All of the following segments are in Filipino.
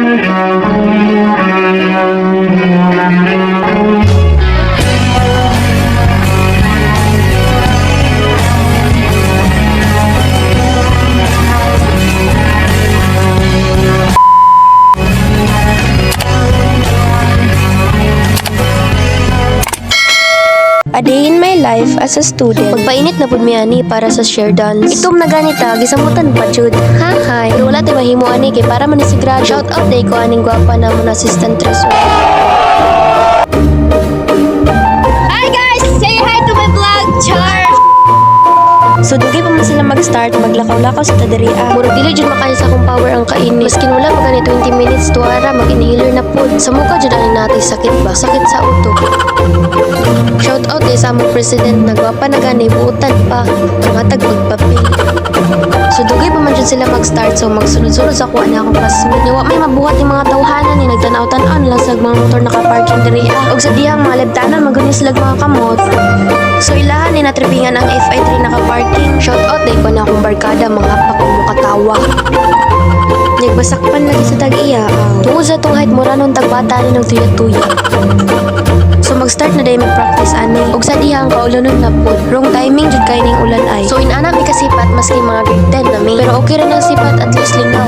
A day in my life as a student. Magpainit na pud mi ani para sa share dance. Itom na ganita gisamutan pa jud. Hi. Pero wala tay mahimo ani kay para man ni sigurado. Shout out day ko aning gwapa na mon assistant treasurer. Hi guys, say hi to my vlog, Char. So dugay pa man sila mag-start, maglakaw-lakaw sa tadirian. Murag dili jud makayo sa akong power ang kainit. Maskin wala pa gani 20 minutes tuwara mag-inhaler na pud. Sa mukha jud ani natin sakit ba? Sakit sa utok. Shout out sa among president na gwapa na gani buutan pa matag pagpapil. So dugay pa man jud sila mag-start, so magsunod-sunod sa kuha ni akong classmate. Wa may mabuhat yung mga tawhanan ni nagtanaw-tan-aw lang sa mga motor naka-parking diriha. Og sa dihang mga lebtanan maguni sila mga kamot. So ilahan ni natripingan ang FI3 naka-parking. Shout out day ko na akong barkada mga hapak kong mukatawa. Nagbasakpan lagi sa tag-iya. Tungod sa tong height mura nung tagbata ni ng tuya-tuya. So mag-start na day mag-practice ani. Og sa dihang kaulanon na po. Wrong timing jud kay ning ulan ay. So inana mi kasipat maski mga grade 10 na mi. Pero okay ra na sipat at least lingaw.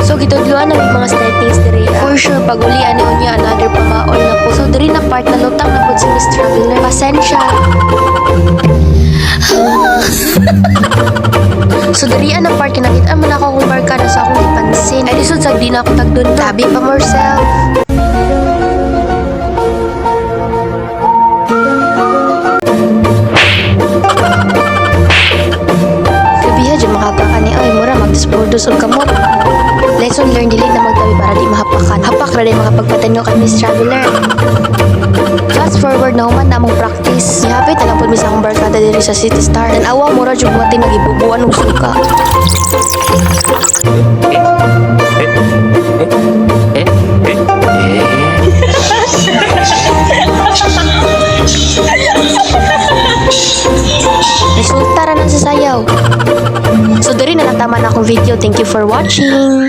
So gitudloan na mi mga startings diri. For sure pag uli ani unya another pamaol na po. So diri na part na lutang na po si Miss Traveler. Pasensya. So dirian ang part kinakita man ako kung barkada sa akong ipansin. Ay lisod sa di na ako tagdun. Tabi pa myself. Gabiha dyan makapakani. Ay mura magdispordos o kamot. Lesson learned dili na magtabi para di mahapakan. Hapak na din makapagpatanyo kay Miss Traveler. Fast forward na human na mong practice. Ihapit na lang po sa akong barkada diri sa City Star. Tanawa mo radyo buhatin nagibubuan ng suka. Resulta ra na sa sayaw. So diri na nataman akong video. Thank you for watching.